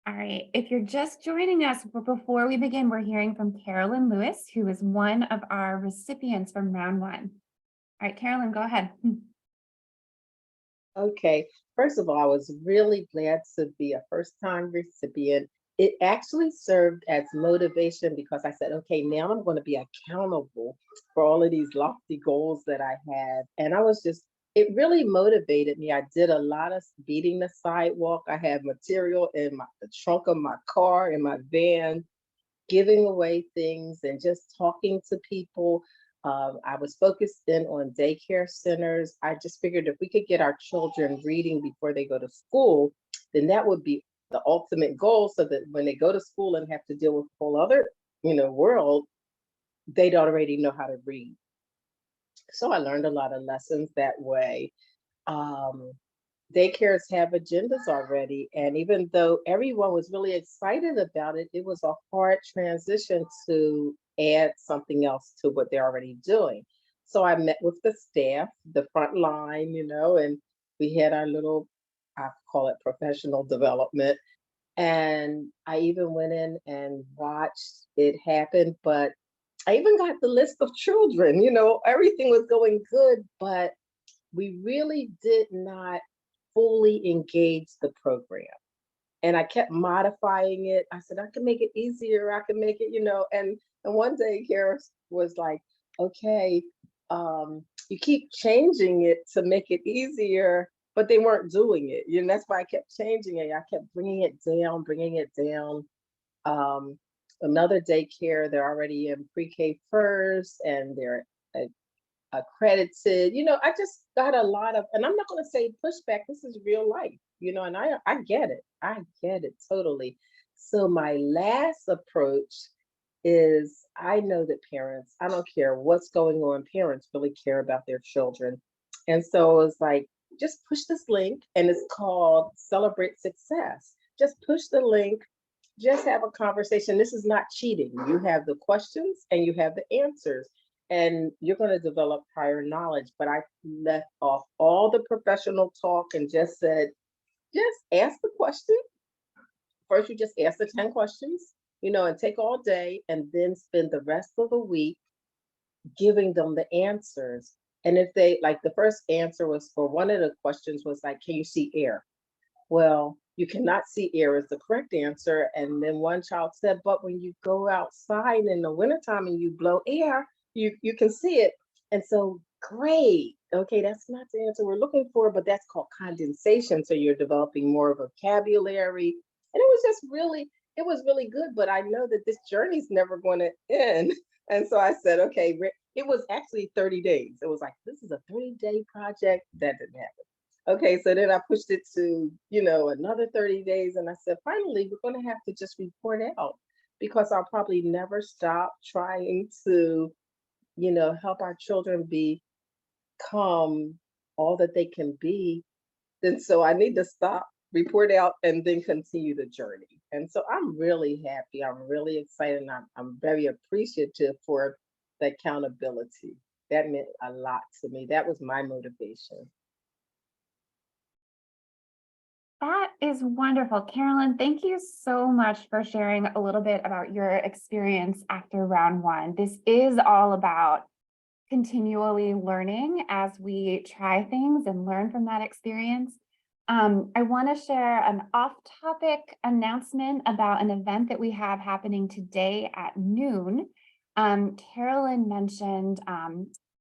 All right. If you're just joining us, but before we begin, we're hearing from Carolyn Lewis, who is one of our recipients from round one. All right, Carolyn, go ahead. Okay, first of all, I was really glad to be a first time recipient. It actually served as motivation because I said, okay, now I'm going to be accountable for all of these lofty goals that I have. And I was just, it really motivated me. I did a lot of beating the sidewalk. I had material in the trunk of my car, in my van, giving away things and just talking to people. I was focused in on daycare centers. I just figured if we could get our children reading before they go to school, then that would be the ultimate goal so that when they go to school and have to deal with a whole other, world, they'd already know how to read. So I learned a lot of lessons that way. Um, Daycares have agendas already. And even though everyone was really excited about it, it was a hard transition to add something else to what they're already doing. So I met with the staff, the front line, and we had our little, I call it professional development. And I even went in and watched it happen. But I even got the list of children, everything was going good, but we really did not fully engage the program. And I kept modifying it. I said, I can make it easier. I can make it, and one day Kara was like, okay, you keep changing it to make it easier, but they weren't doing it. That's why I kept changing it. I kept bringing it down, bringing it down. Um, Another daycare, they're already in pre-K first and they're accredited. I just got a lot of, and I'm not going to say pushback. This is real life, and I get it. I get it totally. So my last approach is I know that parents, I don't care what's going on, parents really care about their children. And so it's like, just push this link, and it's called Celebrate Success. Just push the link, just have a conversation. This is not cheating. You have the questions and you have the answers, and you're going to develop prior knowledge. But I left off all the professional talk and just said, just ask the question. First, you just ask the 10 questions, and take all day, and then spend the rest of the week giving them the answers. And if they like, the first answer was for one of the questions was like, can you see air? Well, you cannot see air is the correct answer. And then one child said, but when you go outside in the wintertime and you blow air, you can see it. And so, great. Okay, that's not the answer we're looking for, but that's called condensation. So you're developing more vocabulary. And it was really good, but I know that this journey's never going to end. And so I said, okay, it was actually 30 days. It was like, this is a 30-day project. That didn't happen. Okay, so then I pushed it to, another 30 days. And I said, finally, we're going to have to just report out because I'll probably never stop trying to, help our children become all that they can be. And so I need to stop, report out, and then continue the journey. And so I'm really happy. I'm really excited. And I'm very appreciative for the accountability. That meant a lot to me. That was my motivation. That is wonderful. Carolyn, thank you so much for sharing a little bit about your experience after round one. This is all about continually learning as we try things and learn from that experience. I want to share an off-topic announcement about an event that we have happening today at noon. Carolyn mentioned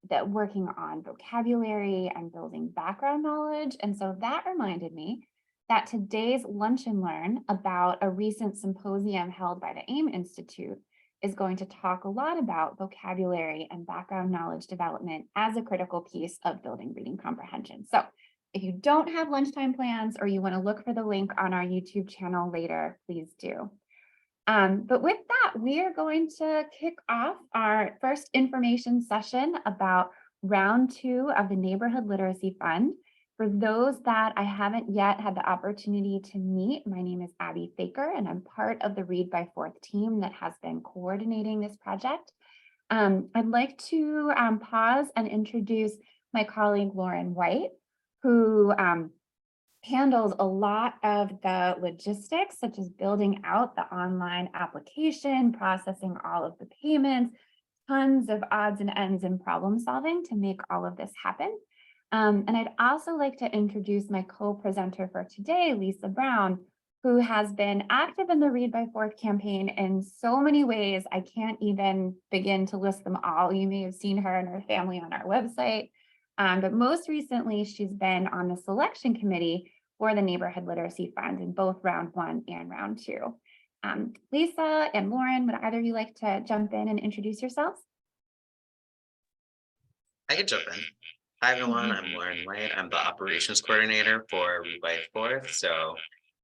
that working on vocabulary and building background knowledge. And so that reminded me that today's Lunch and Learn about a recent symposium held by the AIM Institute is going to talk a lot about vocabulary and background knowledge development as a critical piece of building reading comprehension. So if you don't have lunchtime plans or you want to look for the link on our YouTube channel later, please do. But with that, we are going to kick off our first information session about round two of the Neighborhood Literacy Fund. For those that I haven't yet had the opportunity to meet, my name is Abby Faker, and I'm part of the Read by Fourth team that has been coordinating this project. I'd like to pause and introduce my colleague, Lauren White, who handles a lot of the logistics, such as building out the online application, processing all of the payments, tons of odds and ends and problem solving to make all of this happen. And I'd also like to introduce my co-presenter for today, Lisa Brown, who has been active in the Read by Fourth campaign in so many ways. I can't even begin to list them all. You may have seen her and her family on our website. But most recently, she's been on the selection committee for the Neighborhood Literacy Fund in both round 1 and round 2. Lisa and Lauren, would either of you like to jump in and introduce yourselves? I can jump in. Hi everyone, I'm Lauren White. I'm the operations coordinator for Read by Fourth. So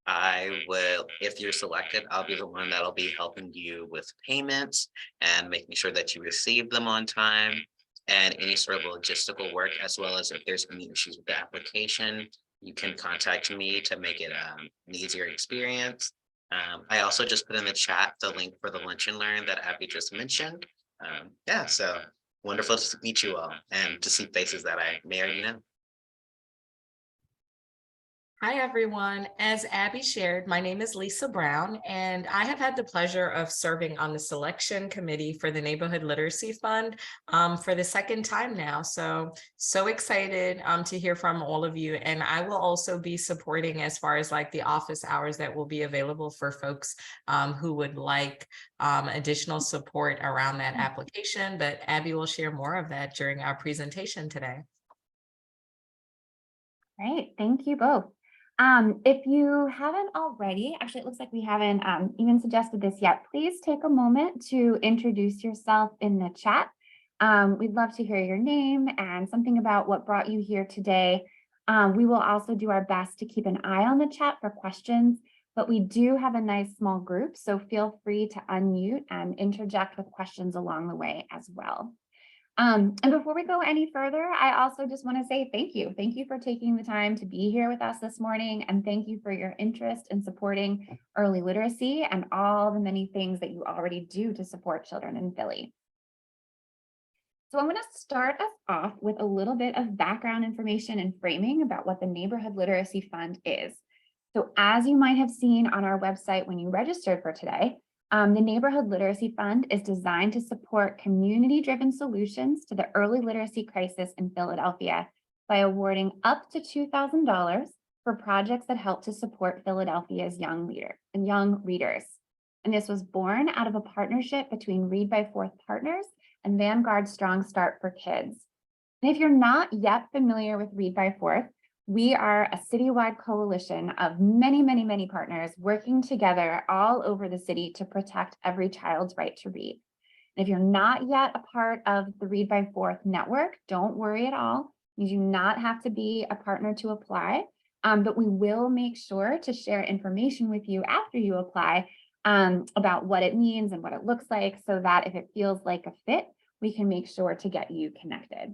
I will, if you're selected, I'll be the one that'll be helping you with payments and making sure that you receive them on time and any sort of logistical work, as well as if there's any issues with the application, you can contact me to make it an easier experience. I also just put in the chat the link for the Lunch and Learn that Abby just mentioned. Yeah, so wonderful to meet you all and to see faces that I may already know. Hi, everyone. As Abby shared, my name is Lisa Brown, and I have had the pleasure of serving on the selection committee for the Neighborhood Literacy Fund for the second time now. So excited to hear from all of you. And I will also be supporting as far as like the office hours that will be available for folks who would like additional support around that application. But Abby will share more of that during our presentation today. Great, thank you both. If you haven't already, actually, it looks like we haven't even suggested this yet, please take a moment to introduce yourself in the chat. We'd love to hear your name and something about what brought you here today. We will also do our best to keep an eye on the chat for questions, but we do have a nice small group, so feel free to unmute and interject with questions along the way as well. And before we go any further, I also just want to say thank you. Thank you for taking the time to be here with us this morning. And thank you for your interest in supporting early literacy and all the many things that you already do to support children in Philly. So I'm going to start us off with a little bit of background information and framing about what the Neighborhood Literacy Fund is. So as you might have seen on our website when you registered for today, the Neighborhood Literacy Fund is designed to support community-driven solutions to the early literacy crisis in Philadelphia by awarding up to $2,000 for projects that help to support Philadelphia's young readers. And this was born out of a partnership between Read by Fourth Partners and Vanguard Strong Start for Kids. And if you're not yet familiar with Read by Fourth, we are a citywide coalition of many, many, many partners working together all over the city to protect every child's right to read. And if you're not yet a part of the Read by Fourth network, don't worry at all. You do not have to be a partner to apply, but we will make sure to share information with you after you apply about what it means and what it looks like, so that if it feels like a fit, we can make sure to get you connected.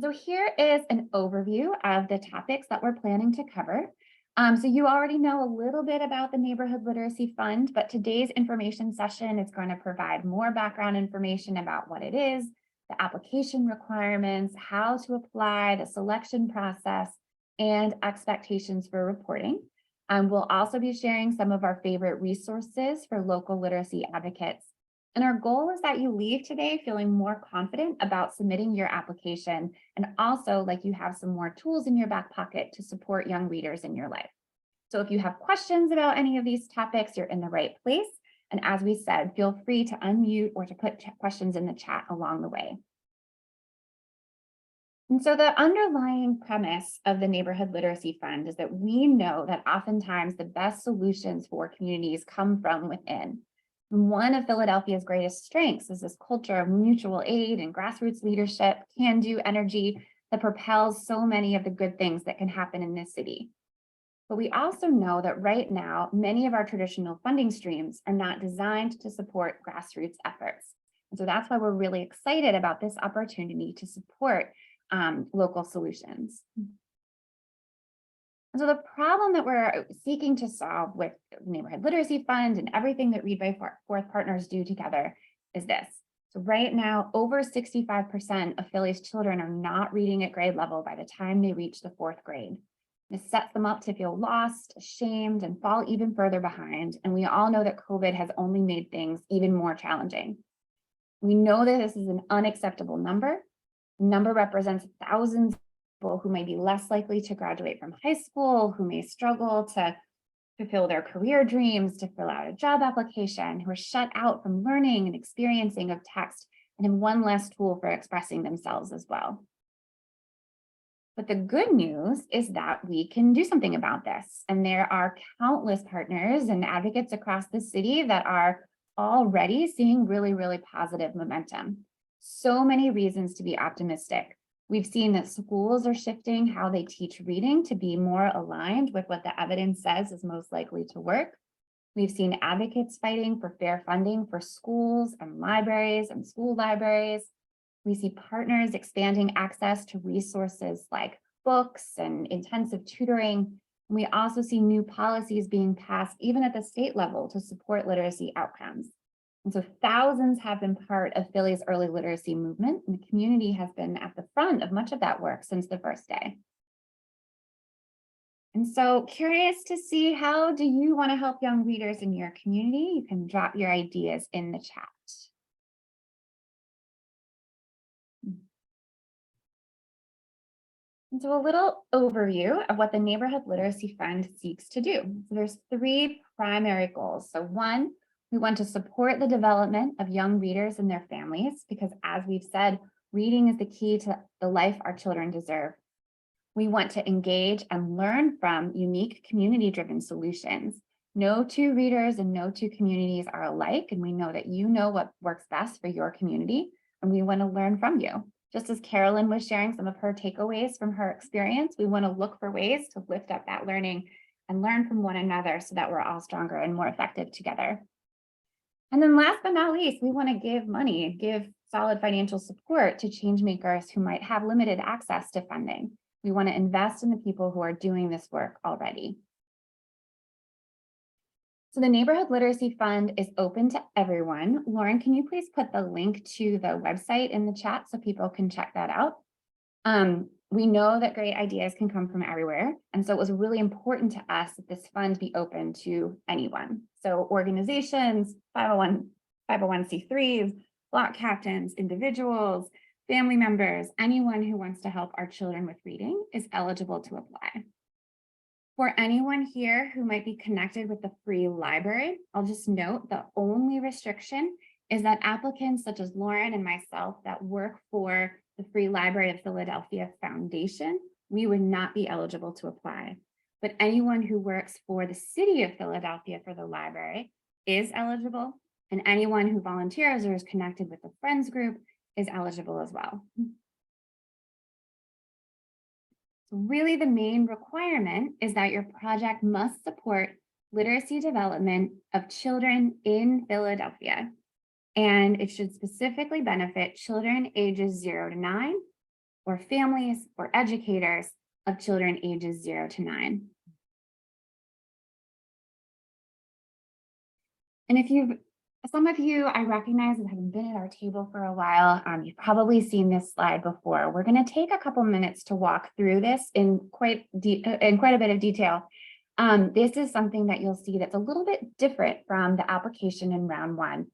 So here is an overview of the topics that we're planning to cover. So you already know a little bit about the Neighborhood Literacy Fund, but today's information session is going to provide more background information about what it is, the application requirements, how to apply, the selection process, and expectations for reporting. We'll also be sharing some of our favorite resources for local literacy advocates. And our goal is that you leave today feeling more confident about submitting your application, and also like you have some more tools in your back pocket to support young readers in your life. So if you have questions about any of these topics, you're in the right place. And as we said, feel free to unmute or to put questions in the chat along the way. And so the underlying premise of the Neighborhood Literacy Fund is that we know that oftentimes the best solutions for communities come from within. One of Philadelphia's greatest strengths is this culture of mutual aid and grassroots leadership, can-do energy that propels so many of the good things that can happen in this city. But we also know that right now, many of our traditional funding streams are not designed to support grassroots efforts. And so that's why we're really excited about this opportunity to support local solutions. And so the problem that we're seeking to solve with the Neighborhood Literacy Fund and everything that Read by Fourth Partners do together is this. So right now, over 65% of Philly's children are not reading at grade level by the time they reach the 4th grade. This sets them up to feel lost, ashamed, and fall even further behind. And we all know that COVID has only made things even more challenging. We know that this is an unacceptable number. The number represents thousands of people who may be less likely to graduate from high school, who may struggle to fulfill their career dreams, to fill out a job application, who are shut out from learning and experiencing of text and have one less tool for expressing themselves as well. But the good news is that we can do something about this. And there are countless partners and advocates across the city that are already seeing really, really positive momentum. So many reasons to be optimistic. We've seen that schools are shifting how they teach reading to be more aligned with what the evidence says is most likely to work. We've seen advocates fighting for fair funding for schools and libraries and school libraries. We see partners expanding access to resources like books and intensive tutoring. And we also see new policies being passed even at the state level to support literacy outcomes. And so thousands have been part of Philly's early literacy movement, and the community has been at the front of much of that work since the first day. And so curious to see, how do you want to help young readers in your community? You can drop your ideas in the chat. And so a little overview of what the Neighborhood Literacy Fund seeks to do. So there's 3 primary goals. So 1, we want to support the development of young readers and their families, because as we've said, reading is the key to the life our children deserve. We want to engage and learn from unique community-driven solutions. No 2 readers and no 2 communities are alike, and we know that you know what works best for your community, and we want to learn from you. Just as Carolyn was sharing some of her takeaways from her experience, we want to look for ways to lift up that learning and learn from one another so that we're all stronger and more effective together. And then last but not least, we want to give money, give solid financial support to change makers who might have limited access to funding. We want to invest in the people who are doing this work already. So the Neighborhood Literacy Fund is open to everyone. Lauren, can you please put the link to the website in the chat so people can check that out? We know that great ideas can come from everywhere. And so it was really important to us that this fund be open to anyone. So organizations, 501c3s, block captains, individuals, family members, anyone who wants to help our children with reading is eligible to apply. For anyone here who might be connected with the free library, I'll just note the only restriction is that applicants such as Lauren and myself that work for the Free Library of Philadelphia Foundation, we would not be eligible to apply. But anyone who works for the city of Philadelphia for the library is eligible, and anyone who volunteers or is connected with the Friends group is eligible as well. Really, the main requirement is that your project must support literacy development of children in Philadelphia. And it should specifically benefit children ages 0 to 9, or families or educators of children ages 0 to 9. And if some of you I recognize and have been at our table for a while, you've probably seen this slide before. We're going to take a couple minutes to walk through this in quite a bit of detail. This is something that you'll see that's a little bit different from the application in round 1.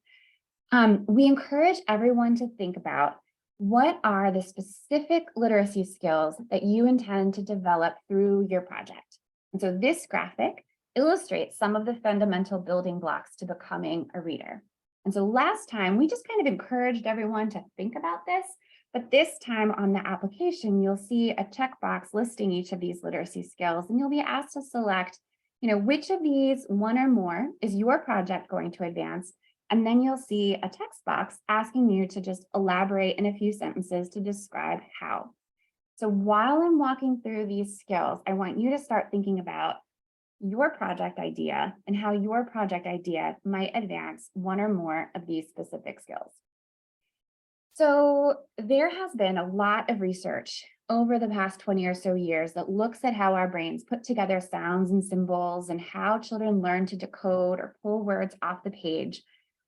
We encourage everyone to think about what are the specific literacy skills that you intend to develop through your project. And so this graphic illustrates some of the fundamental building blocks to becoming a reader. And so last time we just kind of encouraged everyone to think about this, but this time on the application, you'll see a checkbox listing each of these literacy skills, and you'll be asked to select, which of these 1 or more is your project going to advance. And then you'll see a text box asking you to just elaborate in a few sentences to describe how. So while I'm walking through these skills, I want you to start thinking about your project idea and how your project idea might advance 1 or more of these specific skills. So there has been a lot of research over the past 20 or so years that looks at how our brains put together sounds and symbols and how children learn to decode or pull words off the page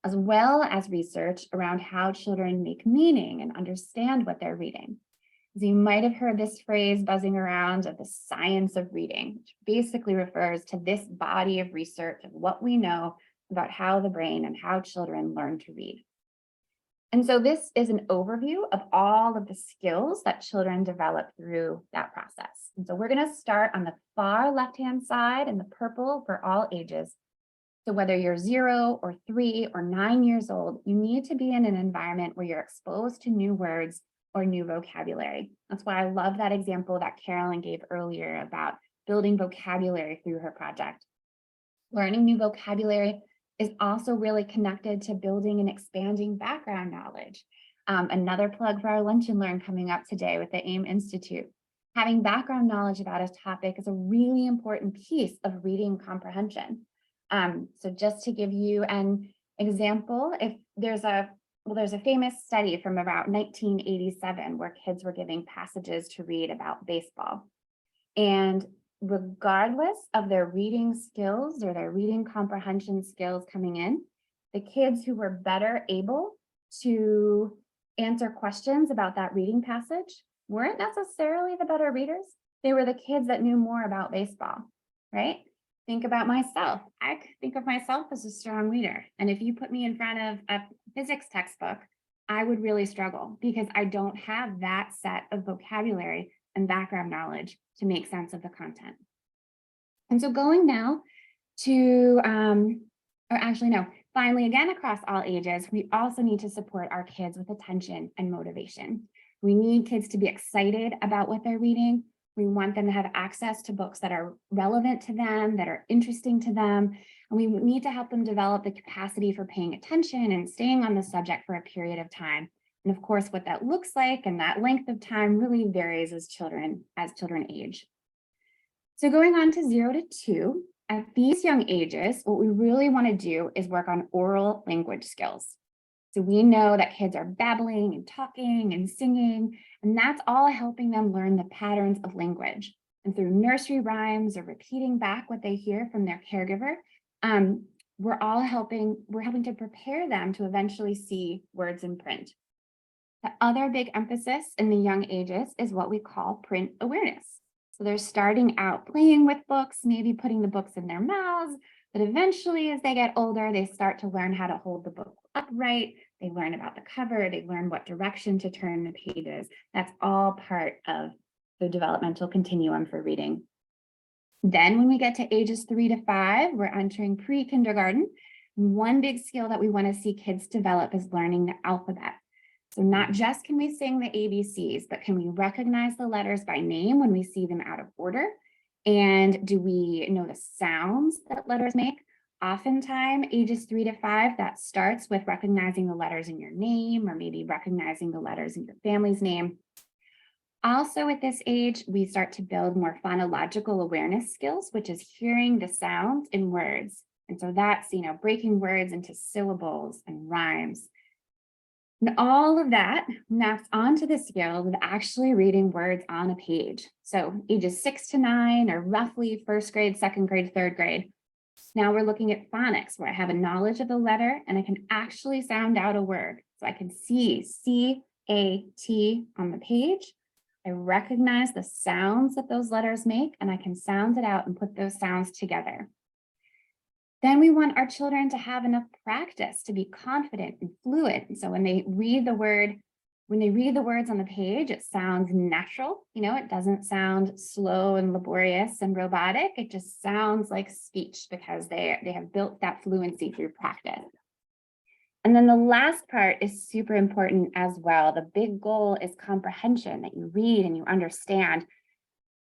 as well as research around how children make meaning and understand what they're reading. So you might have heard this phrase buzzing around of the science of reading, which basically refers to this body of research of what we know about how the brain and how children learn to read. And so this is an overview of all of the skills that children develop through that process. And so we're going to start on the far left-hand side in the purple for all ages. So whether you're 0 or 3 or 9 years old, you need to be in an environment where you're exposed to new words or new vocabulary. That's why I love that example that Carolyn gave earlier about building vocabulary through her project. Learning new vocabulary is also really connected to building and expanding background knowledge. Another plug for our Lunch and Learn coming up today with the AIM Institute. Having background knowledge about a topic is a really important piece of reading comprehension. So just to give you an example, if there's a famous study from about 1987 where kids were giving passages to read about baseball. And regardless of their reading skills or their reading comprehension skills coming in, the kids who were better able to answer questions about that reading passage weren't necessarily the better readers. They were the kids that knew more about baseball, right? Think about myself. I think of myself as a strong reader. And if you put me in front of a physics textbook, I would really struggle because I don't have that set of vocabulary and background knowledge to make sense of the content. And so going now to, finally, again, across all ages, we also need to support our kids with attention and motivation. We need kids to be excited about what they're reading. We want them to have access to books that are relevant to them, that are interesting to them. And we need to help them develop the capacity for paying attention and staying on the subject for a period of time. And of course, what that looks like and that length of time really varies as children age. So going on to 0 to 2, at these young ages, what we really want to do is work on oral language skills. So we know that kids are babbling and talking and singing, and that's all helping them learn the patterns of language. And through nursery rhymes or repeating back what they hear from their caregiver, we're helping to prepare them to eventually see words in print. The other big emphasis in the young ages is what we call print awareness. So they're starting out playing with books, maybe putting the books in their mouths, but eventually as they get older, they start to learn how to hold the book upright. They learn about the cover, they learn what direction to turn the pages. That's all part of the developmental continuum for reading. Then when we get to ages 3 to 5, we're entering pre-kindergarten. One big skill that we want to see kids develop is learning the alphabet. So not just can we sing the ABCs, but can we recognize the letters by name when we see them out of order? And do we know the sounds that letters make? Oftentimes, ages 3 to 5, that starts with recognizing the letters in your name or maybe recognizing the letters in your family's name. Also at this age, we start to build more phonological awareness skills, which is hearing the sounds in words. And so that's, breaking words into syllables and rhymes. And all of that maps onto the skill of actually reading words on a page. So ages 6 to 9 are roughly first grade, second grade, third grade. Now we're looking at phonics where I have a knowledge of the letter and I can actually sound out a word. So I can see C-A-T on the page. I recognize the sounds that those letters make and I can sound it out and put those sounds together. Then we want our children to have enough practice to be confident and fluid. And so when they read the words on the page, it sounds natural. It doesn't sound slow and laborious and robotic. It just sounds like speech because they have built that fluency through practice. And then the last part is super important as well. The big goal is comprehension, that you read and you understand.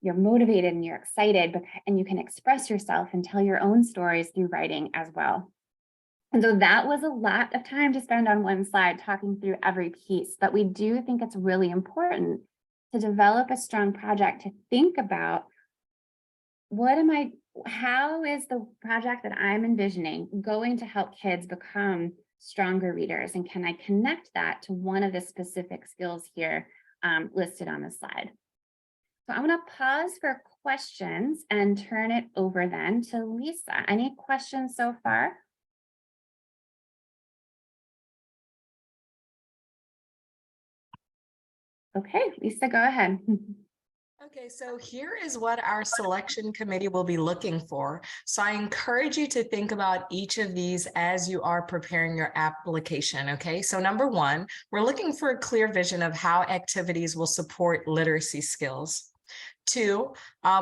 You're motivated and you're excited, and you can express yourself and tell your own stories through writing as well. And so that was a lot of time to spend on one slide talking through every piece, but we do think it's really important to develop a strong project to think about how is the project that I'm envisioning going to help kids become stronger readers? And can I connect that to one of the specific skills here listed on the slide? So I'm going to pause for questions and turn it over then to Lisa. Any questions so far? Okay, Lisa, go ahead. Okay, so here is what our selection committee will be looking for. So I encourage you to think about each of these as you are preparing your application, okay? So number one, we're looking for a clear vision of how activities will support literacy skills. Two,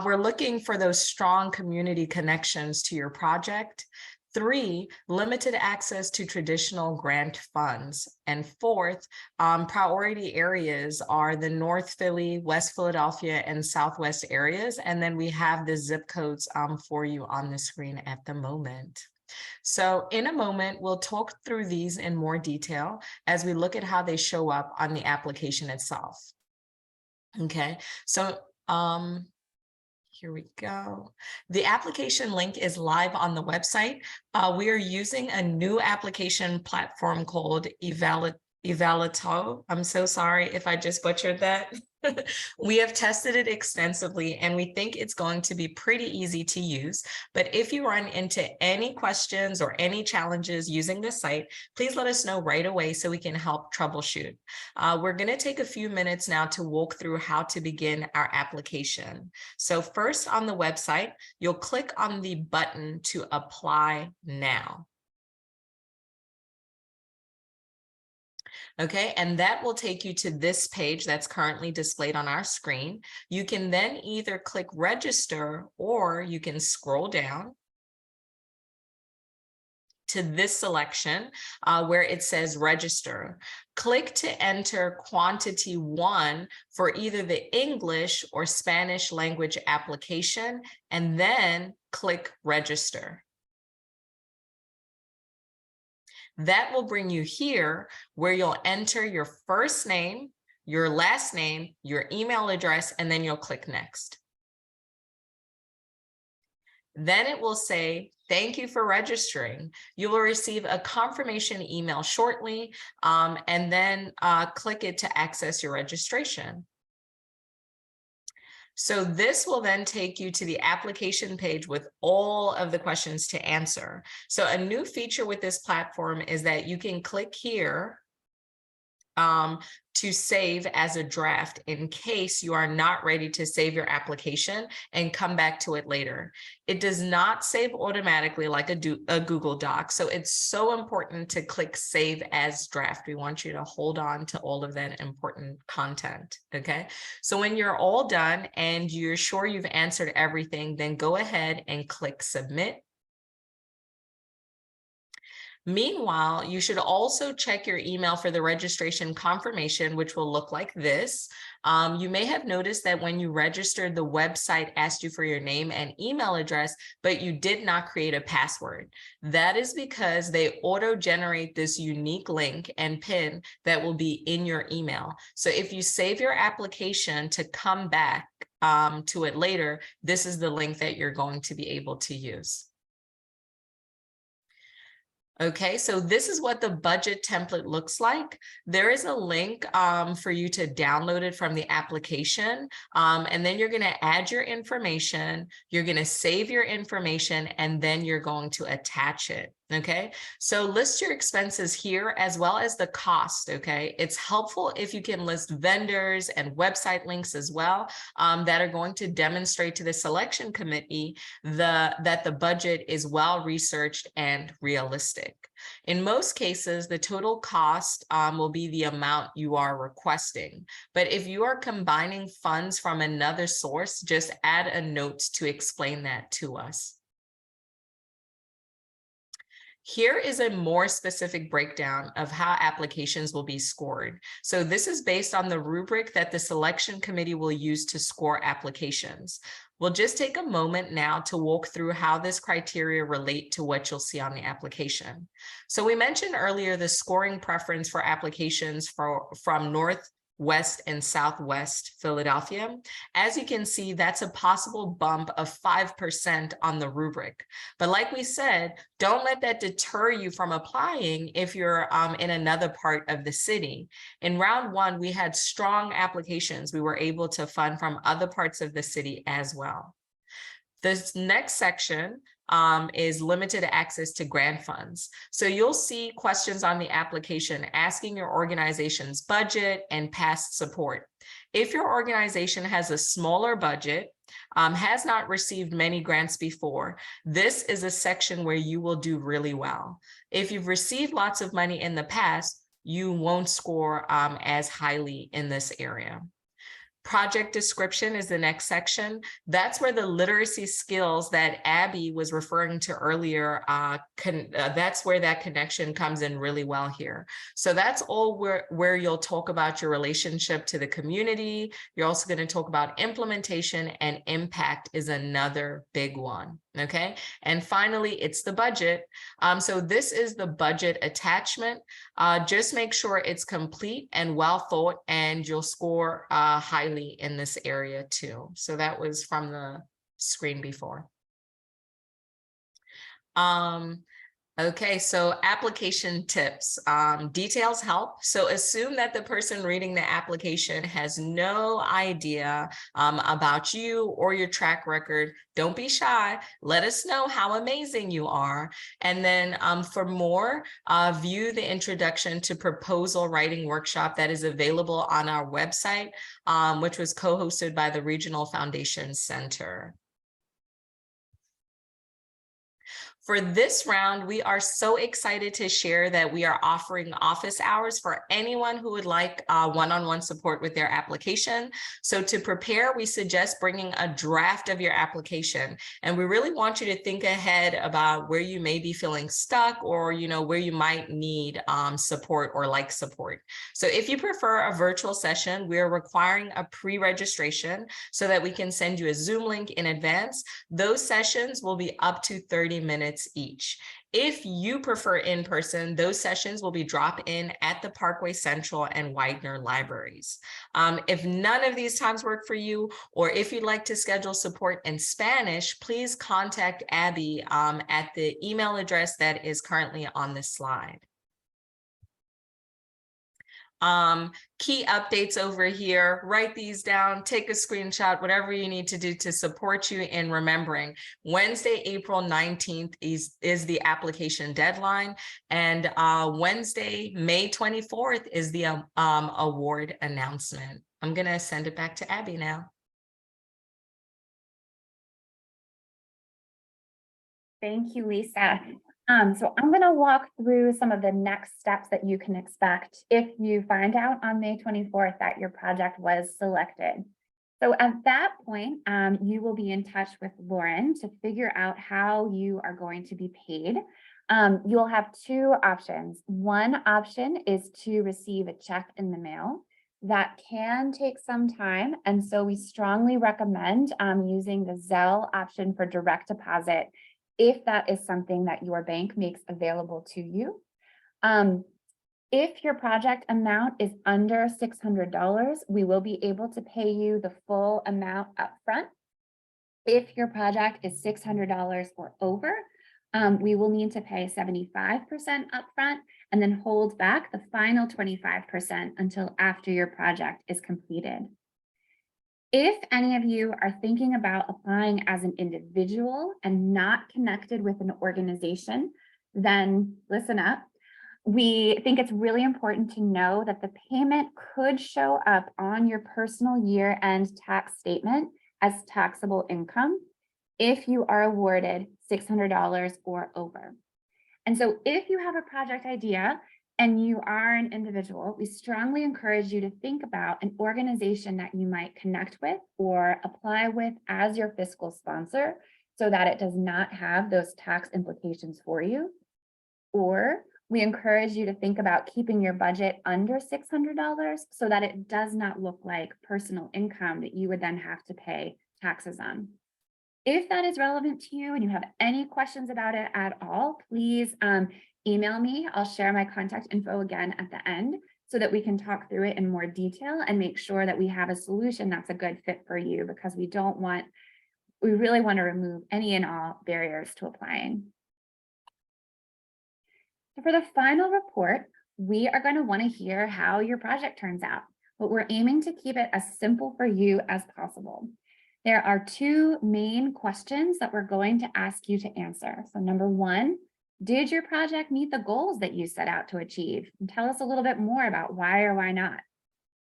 we're looking for those strong community connections to your project. Three, limited access to traditional grant funds. And fourth, priority areas are the North Philly, West Philadelphia, and Southwest areas. And then we have the zip codes for you on the screen at the moment. So in a moment, we'll talk through these in more detail as we look at how they show up on the application itself. Okay, so here we go. The application link is live on the website. We are using a new application platform called Evalito. I'm so sorry if I just butchered that. We have tested it extensively and we think it's going to be pretty easy to use. But if you run into any questions or any challenges using this site, please let us know right away so we can help troubleshoot. We're going to take a few minutes now to walk through how to begin our application. So first on the website, you'll click on the button to apply now. Okay, and that will take you to this page that's currently displayed on our screen. You can then either click register or you can scroll down to this selection where it says register. Click to enter quantity 1 for either the English or Spanish language application, and then click register. That will bring you here where you'll enter your first name, your last name, your email address, and then you'll click next. Then it will say, thank you for registering. You will receive a confirmation email shortly, and then click it to access your registration. So this will then take you to the application page with all of the questions to answer. So a new feature with this platform is that you can click here to save as a draft in case you are not ready to save your application and come back to it later. It does not save automatically like a Google Doc. So it's so important to click save as draft. We want you to hold on to all of that important content, okay? So when you're all done and you're sure you've answered everything, then go ahead and click submit. Meanwhile, you should also check your email for the registration confirmation, which will look like this. You may have noticed that when you registered, the website asked you for your name and email address, but you did not create a password. That is because they auto-generate this unique link and PIN that will be in your email. So if you save your application to come back to it later, this is the link that you're going to be able to use. Okay, so this is what the budget template looks like. There is a link for you to download it from the application, and then you're going to add your information, you're going to save your information, and then you're going to attach it. Okay, so list your expenses here as well as the cost. Okay, it's helpful if you can list vendors and website links as well that are going to demonstrate to the selection committee that the budget is well researched and realistic. In most cases, the total cost will be the amount you are requesting. But if you are combining funds from another source, just add a note to explain that to us. Here is a more specific breakdown of how applications will be scored. So this is based on the rubric that the selection committee will use to score applications. We'll just take a moment now to walk through how this criteria relate to what you'll see on the application. So we mentioned earlier the scoring preference for applications from North, West, and Southwest Philadelphia. As you can see, that's a possible bump of 5% on the rubric. But like we said, don't let that deter you from applying if you're in another part of the city. In round one, we had strong applications. We were able to fund from other parts of the city as well. This next section is limited access to grant funds. So you'll see questions on the application asking your organization's budget and past support. If your organization has a smaller budget, has not received many grants before, this is a section where you will do really well. If you've received lots of money in the past, you won't score as highly in this area. Project description is the next section. That's where the literacy skills that Abby was referring to earlier, that's where that connection comes in really well here. So that's all where you'll talk about your relationship to the community. You're also going to talk about implementation, and impact is another big one. Okay. And finally, it's the budget. So this is the budget attachment. Just make sure it's complete and well thought, and you'll score highly in this area too. So that was from the screen before. Okay, so application tips. Details help. So assume that the person reading the application has no idea about you or your track record. Don't be shy. Let us know how amazing you are. And then for more, view the introduction to proposal writing workshop that is available on our website, which was co-hosted by the Regional Foundation Center. For this round, we are so excited to share that we are offering office hours for anyone who would like one-on-one support with their application. So to prepare, we suggest bringing a draft of your application. And we really want you to think ahead about where you may be feeling stuck, or where you might need support or like support. So if you prefer a virtual session, we are requiring a pre-registration so that we can send you a Zoom link in advance. Those sessions will be up to 30 minutes each. If you prefer in-person, those sessions will be drop-in at the Parkway Central and Widener libraries. If none of these times work for you, or if you'd like to schedule support in Spanish, please contact Abby at the email address that is currently on this slide. Key updates over here, write these down, take a screenshot, whatever you need to do to support you in remembering. Wednesday, April 19th is the application deadline, and Wednesday, May 24th is the award announcement. I'm gonna send it back to Abby now. Thank you, Lisa. So I'm going to walk through some of the next steps that you can expect if you find out on May 24th that your project was selected. So at that point, you will be in touch with Lauren to figure out how you are going to be paid. You'll have two options. One option is to receive a check in the mail. That can take some time, and so we strongly recommend using the Zelle option for direct deposit if that is something that your bank makes available to you. If your project amount is under $600, we will be able to pay you the full amount upfront. If your project is $600 or over, we will need to pay 75% upfront and then hold back the final 25% until after your project is completed. If any of you are thinking about applying as an individual and not connected with an organization, then listen up. We think it's really important to know that the payment could show up on your personal year-end tax statement as taxable income if you are awarded $600 or over. And so if you have a project idea and you are an individual, we strongly encourage you to think about an organization that you might connect with or apply with as your fiscal sponsor so that it does not have those tax implications for you. Or we encourage you to think about keeping your budget under $600 so that it does not look like personal income that you would then have to pay taxes on. If that is relevant to you and you have any questions about it at all, please email me. I'll share my contact info again at the end so that we can talk through it in more detail and make sure that we have a solution that's a good fit for you, because we really want to remove any and all barriers to applying. So for the final report, we are going to want to hear how your project turns out, but we're aiming to keep it as simple for you as possible. There are two main questions that we're going to ask you to answer. So number one, did your project meet the goals that you set out to achieve? And tell us a little bit more about why or why not.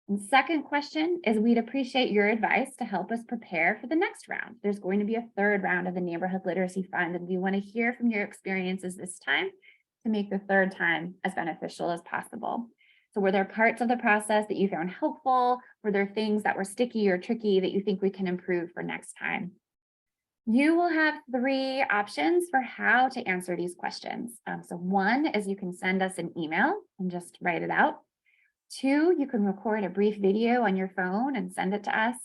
And second question is, we'd appreciate your advice to help us prepare for the next round. There's going to be a third round of the Neighborhood Literacy Fund, and we want to hear from your experiences this time to make the third time as beneficial as possible. So were there parts of the process that you found helpful? Were there things that were sticky or tricky that you think we can improve for next time? You will have three options for how to answer these questions. So one is you can send us an email and just write it out. Two, you can record a brief video on your phone and send it to us.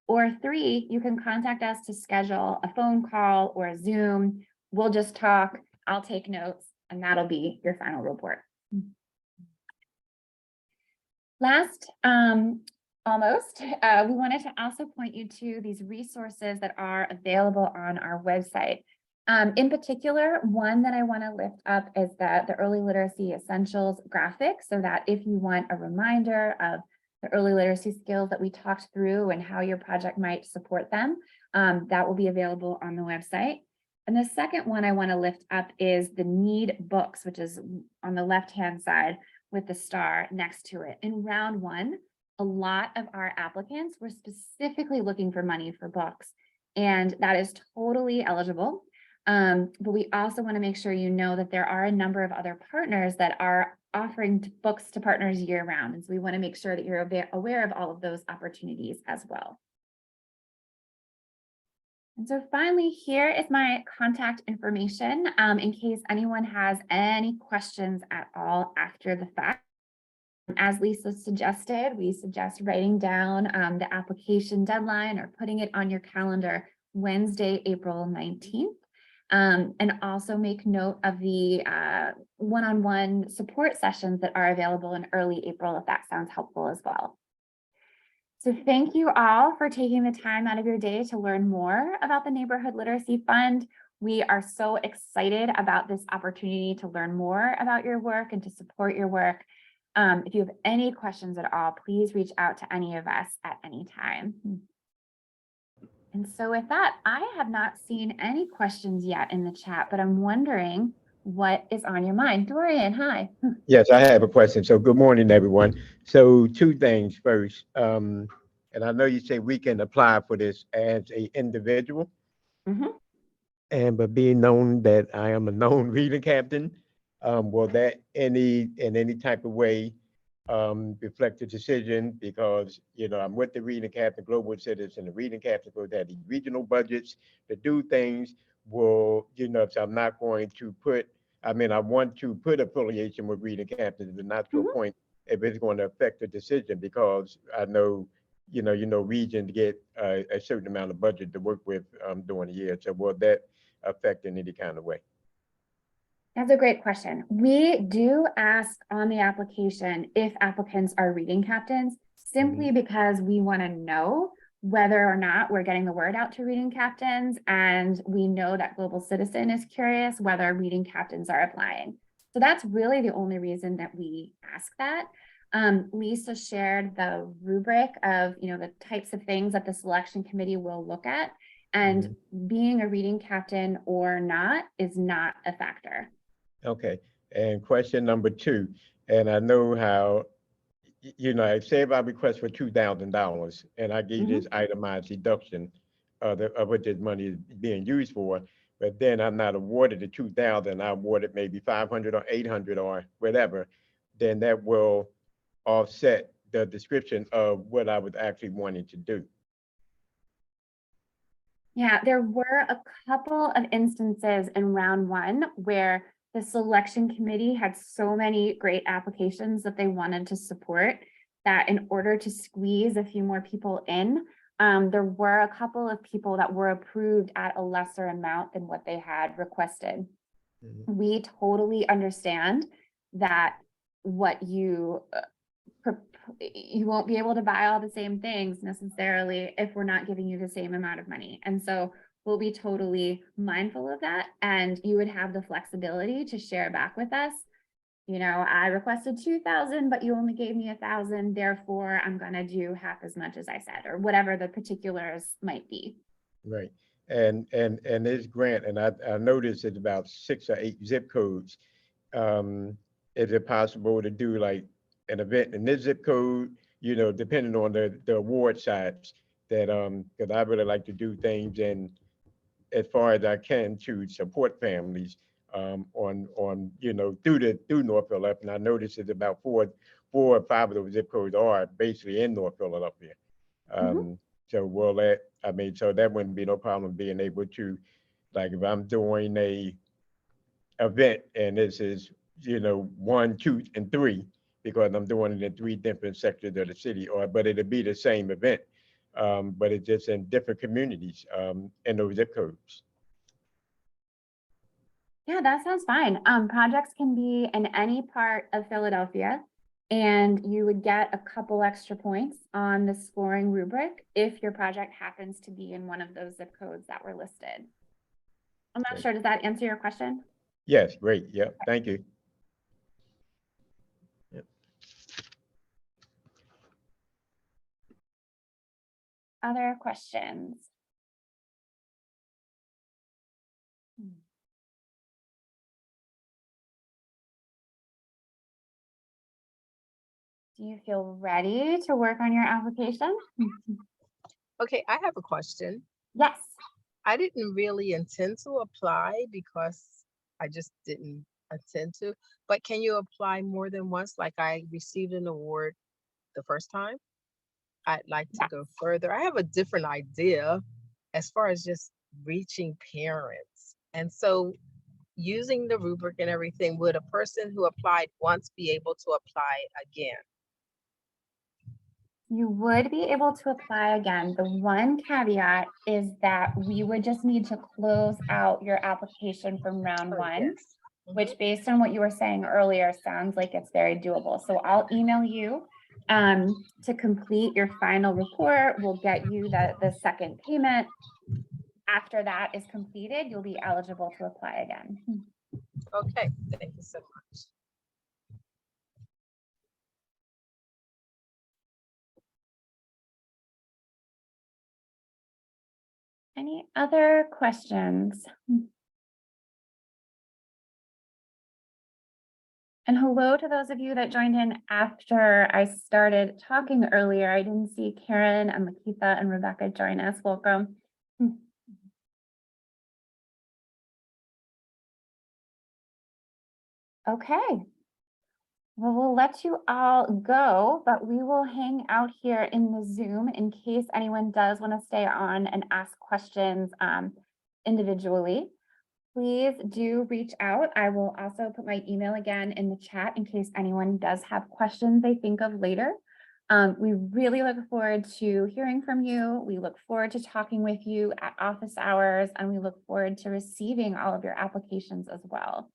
Or three, you can contact us to schedule a phone call or a Zoom. We'll just talk, I'll take notes, and that'll be your final report. Last, we wanted to also point you to these resources that are available on our website. In particular, one that I want to lift up is the Early Literacy Essentials graphic, so that if you want a reminder of the early literacy skills that we talked through and how your project might support them, that will be available on the website. And the second one I want to lift up is the Need Books, which is on the left-hand side with the star next to it. In round one, a lot of our applicants were specifically looking for money for books, and that is totally eligible. But we also want to make sure you know that there are a number of other partners that are offering books to partners year round. And so we want to make sure that you're aware of all of those opportunities as well. And so finally, here is my contact information in case anyone has any questions at all after the fact. As Lisa suggested, we suggest writing down the application deadline or putting it on your calendar Wednesday, April 19th. And also make note of the one-on-one support sessions that are available in early April, if that sounds helpful as well. So thank you all for taking the time out of your day to learn more about the Neighborhood Literacy Fund. We are so excited about this opportunity to learn more about your work and to support your work. If you have any questions at all, please reach out to any of us at any time. And so with that, I have not seen any questions yet in the chat, but I'm wondering what is on your mind. Dorian, hi. Yes, I have a question. So good morning, everyone. So two things first. And I know you say we can apply for this as an individual. And but being known that I am a known reading captain, will that in any type of way reflect the decision? Because I'm with the reading captain, global citizen, the reading captain goes at the regional budgets to do things. Will so I'm not going to put. I mean, I want to put affiliation with reading captains, but not to a point if it's going to affect the decision, because I know regions get a certain amount of budget to work with during the year. So will that affect in any kind of way? That's a great question. We do ask on the application if applicants are reading captains, simply because we want to know whether or not we're getting the word out to reading captains. And we know that Global Citizen is curious whether reading captains are applying. So that's really the only reason that we ask that. Lisa shared the rubric of the types of things that the selection committee will look at. And being a reading captain or not is not a factor. Okay. And question number two, and I know how, I say if I request for $2,000 and I give you this itemized deduction of what this money is being used for, but then I'm not awarded the 2,000, I awarded maybe 500 or 800 or whatever, then that will offset the description of what I was actually wanting to do. Yeah, there were a couple of instances in round one where the selection committee had so many great applications that they wanted to support that in order to squeeze a few more people in, there were a couple of people that were approved at a lesser amount than what they had requested. We totally understand that what you won't be able to buy all the same things necessarily if we're not giving you the same amount of money. And so we'll be totally mindful of that. And you would have the flexibility to share back with us. I requested 2,000, but you only gave me 1,000. Therefore, I'm going to do half as much as I said, or whatever the particulars might be. Right. And this grant, and I noticed it's about 6 or 8 zip codes. Um, is it possible to do like an event in this zip code, depending on the award size that, because I really like to do things and as far as I can to support families, through North Philadelphia. And I noticed it's about four or five of those zip codes are basically in North Philadelphia. Mhm. So so that wouldn't be no problem being able to, like if I'm doing a event and this is, 1, 2, and 3, because I'm doing it in 3 different sectors of the city, but it'll be the same event. But it's just in different communities, in those zip codes. Yeah, that sounds fine. Projects can be in any part of Philadelphia, and you would get a couple extra points on the scoring rubric if your project happens to be in one of those zip codes that were listed. I'm not Great. sure, does that answer your question? Yes, great. Yeah, thank you. Yep. Other questions? Do you feel ready to work on your application? Okay, I have a question. Yes. I didn't really intend to apply because I just didn't intend to, but can you apply more than once? Like I received an award the first time. I'd like to Yeah. go further. I have a different idea as far as just reaching parents. And so using the rubric and everything, would a person who applied once be able to apply again? You would be able to apply again. The one caveat is that we would just need to close out your application from round Oh, one, yes. Mhm. which based on what you were saying earlier, sounds like it's very doable. So I'll email you to complete your final report. We'll get you the second payment. After that is completed, you'll be eligible to apply again. Okay, thank you so much. Any other questions? And hello to those of you that joined in after I started talking earlier. I didn't see Karen and Makitha and Rebecca join us. Welcome. Okay. Well, we'll let you all go, but we will hang out here in the Zoom in case anyone does want to stay on and ask questions individually. Please do reach out. I will also put my email again in the chat in case anyone does have questions they think of later. We really look forward to hearing from you. We look forward to talking with you at office hours, and we look forward to receiving all of your applications as well.